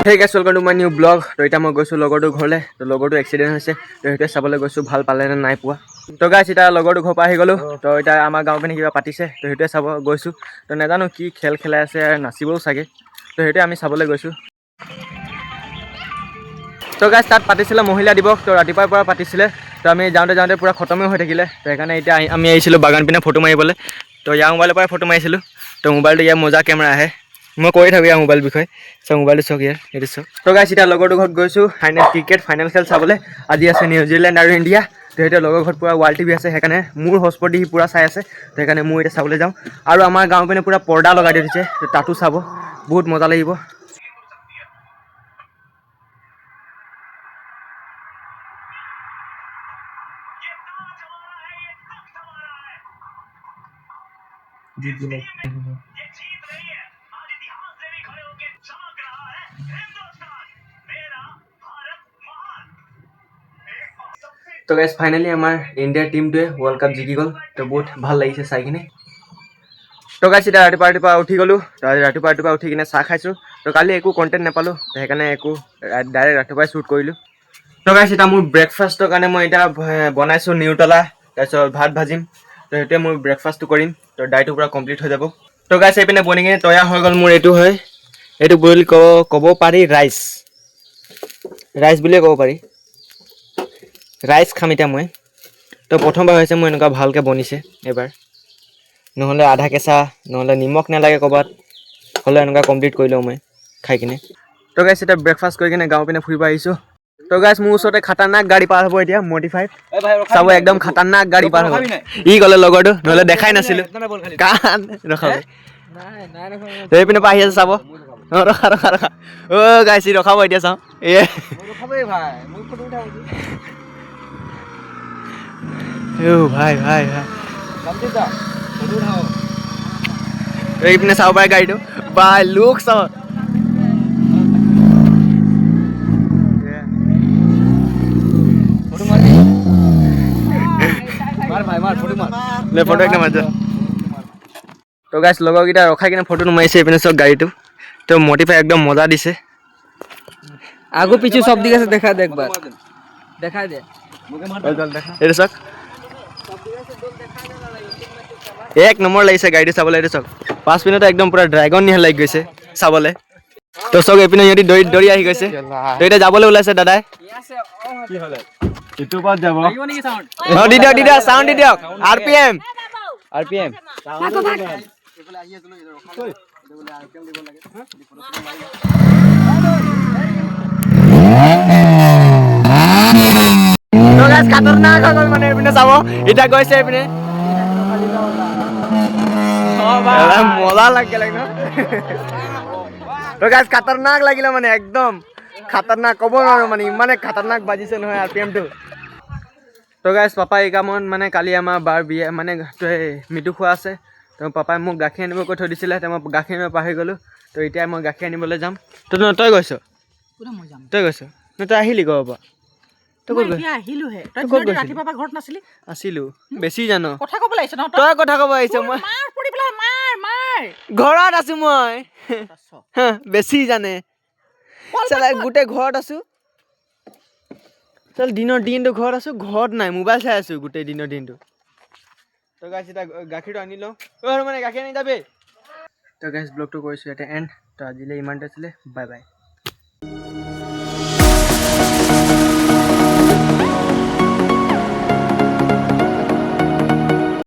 ঠিক আছে, welcome to my new blog. তো এতিয়া মই গৈছোঁ লগৰটোৰ ঘৰলৈ। তো লগৰটো এক্সিডেণ্ট হৈছে, তো সেইটোৱে চাবলৈ গৈছোঁ ভাল পালে নে নাই পোৱা। তো গাইছ এতিয়া লগৰটো ঘৰৰ পৰা আহি গ'লোঁ। তো এতিয়া আমাৰ গাঁৱৰ পিনে কিবা পাতিছে, তো সেইটোৱে চাব গৈছোঁ। তো নাজানো কি খেল খেলাই আছে, নাচিবও চাগে। তো সেইটোৱে আমি চাবলৈ গৈছোঁ। তো গাইছ তাত পাতিছিলে মহিলা দিৱস। তো ৰাতিপুৱাৰ পৰা পাতিছিলে। তো আমি যাওঁতে যাওঁতে পূৰা খতমেই হৈ থাকিলে। তো সেইকাৰণে এতিয়া আমি আহিছিলোঁ বাগান পিনে ফটো মাৰিবলৈ। তো ইয়াৰ মোবাইলৰ পৰাই ফটো মাৰিছিলোঁ। তো মোবাইলটো ইয়াৰ মজা কেমেৰা আহে, মই কৈ থাকোঁ ইয়াৰ মোবাইল বিষয়ে। চাওক মোবাইলটো চাওক ইয়াৰ, এইটো চাওক। তো গাইছ এতিয়া লগৰটোৰ ঘৰত গৈছোঁ ক্ৰিকেট ফাইনেল খেল চাবলৈ। আজি আছে নিউজিলেণ্ড আৰু ইণ্ডিয়া। তো সেইটো লগৰ ঘৰত পূৰা ৱাল টিভি আছে, সেইকাৰণে মোৰ হটস্পট দি পূৰা চাই আছে। তো সেইকাৰণে মই এতিয়া চাবলৈ যাওঁ। আৰু আমাৰ গাঁৱৰ পিনে পূৰা পৰ্দা লগাই দি দিছে, তো তাতো চাব, বহুত মজা লাগিব। তো গাইছ ফাইনেলি আমাৰ ইণ্ডিয়াৰ টিমটোৱে ৱৰ্ল্ড কাপ জিকি গ'ল। তো বহুত ভাল লাগিছে চাই কিনে। তো গাইছ এতিয়া ৰাতিপুৱা উঠি গ'লোঁ। তো আজি ৰাতিপুৱা উঠি কিনে চাহ খাইছোঁ। তো কালি একো কণ্টেণ্ট নাপালোঁ, তো সেইকাৰণে ডাইৰেক্ট ৰাতিপুৱাই শ্বুট কৰিলোঁ। তো গাইছ এতিয়া মোৰ ব্ৰেকফাষ্টৰ কাৰণে মই এতিয়া বনাইছোঁ নিউটলা, তাৰপিছত ভাত ভাজিম। তো সেইটোৱে মোৰ ব্ৰেকফাষ্টটো কৰিম। তো ডাইটো পূৰা কমপ্লিট হৈ যাব। তো গাইছ এইপিনে বনি কিনে তৈয়াৰ হৈ গ'ল মোৰ এইটো হয়, এইটো বুলি ক'ব পাৰি ৰাইচ বুলিয়ে ক'ব পাৰি। ৰাইচ খাম এতিয়া মই। তো প্ৰথমবাৰ হৈছে মোৰ এনেকুৱা ভালকৈ বনিছে এইবাৰ, নহ'লে আধা কেঁচা, নহ'লে নিমখ নালাগে ক'ৰবাত, হ'লে এনেকুৱা কমপ্লিট কৰি লওঁ মই খাই কিনে। তো গাইছ এতিয়া ব্ৰেকফাষ্ট কৰি কিনে গাঁৱৰ পিনে ফুৰিব আহিছোঁ। তো গাইছ মোৰ ওচৰতে খাতাৰনাক গাড়ী পাৰ হ'ব এতিয়া, মডিফাইড চাব, একদম খাতাৰনাক গাড়ী পাৰ হ'ব। ই ক'লে লগৰটো, নহ'লে দেখাই নাছিলোঁ কাণ ৰখাব। সেইপিনে পৰা আহি আছে চাব। ৰখা অ' গাইছ ই ৰখাব এতিয়া, চাওঁ ভাই এইপিনে চাব পাৰে গাড়ীটো, বাই লুক চাব। তো গাইছ লগৰকেইটা ৰখাই কিনে ফটো মাৰিছে এইপিনে চাওক গাড়ীটো। তো মডিফাই একদম মজা দিছে। আগু পিছু সব দিকে से देखा दे एक बार, देखा दे এইটো চাওক, এক নম্বৰ লাগিছে গাড়ীটো চাবলৈ। এইটো চাওক, পাঁচ মিনিটত একদম পূৰা ড্ৰাগন নিচিনা লাগি গৈছে চাবলৈ। তো চাওক এইপিনে সিহঁতি দৌৰি আহি গৈছে। তো এতিয়া যাবলৈ ওলাইছে দাদাই। অঁ দি দিয়ক চাউণ্ড দি দিয়ক, RPM খাতৰনাক হৈ গ'ল মানে। এইপিনে চাব এতিয়া গৈছে এইপিনে, মজা লাগিলে ন। তো গাইছ খাতৰনাক লাগিলে মানে, একদম খাতৰনাক ক'ব নোৱাৰোঁ মানে, ইমানে খাতৰনাক বাজিছে নহয় RPMটো। তো গাইছ পাপা এই কামত মানে কালি আমাৰ বাৰ বিয়া মানে মৃত্যু খোৱা আছে। তো পাপাই মোক গাখীৰ আনিব কৈ থৈ দিছিলে, তো মই গাখীৰ আনিব পাহৰি গ'লোঁ। তো এতিয়া মই গাখীৰ আনিবলৈ যাম। তই গৈছ? তই গৈছ ন? তই আহিলি ঘৰৰ পৰা? আছিলোঁ বেছি জানো কথা ক'ব আহিছ, তই কথা ক'ব আহিছ। মই ঘৰত আছো, মই বেছি জানে গোটেই ঘৰত আছো। দিনৰ দিনটো ঘৰত আছো, ঘৰত নাই, মোবাইল চাই আছো গোটেই দিনৰ দিনটো। তো গাইছ এতিয়া গাখীৰটো আনি লওঁ, মানে গাখীৰ আনি যাবি। তো গাইছ ব্লগটো কৰিছোঁ ইয়াতে এণ্ড। তো আজিলৈ ইমানতে আছিলে, বাই বাই।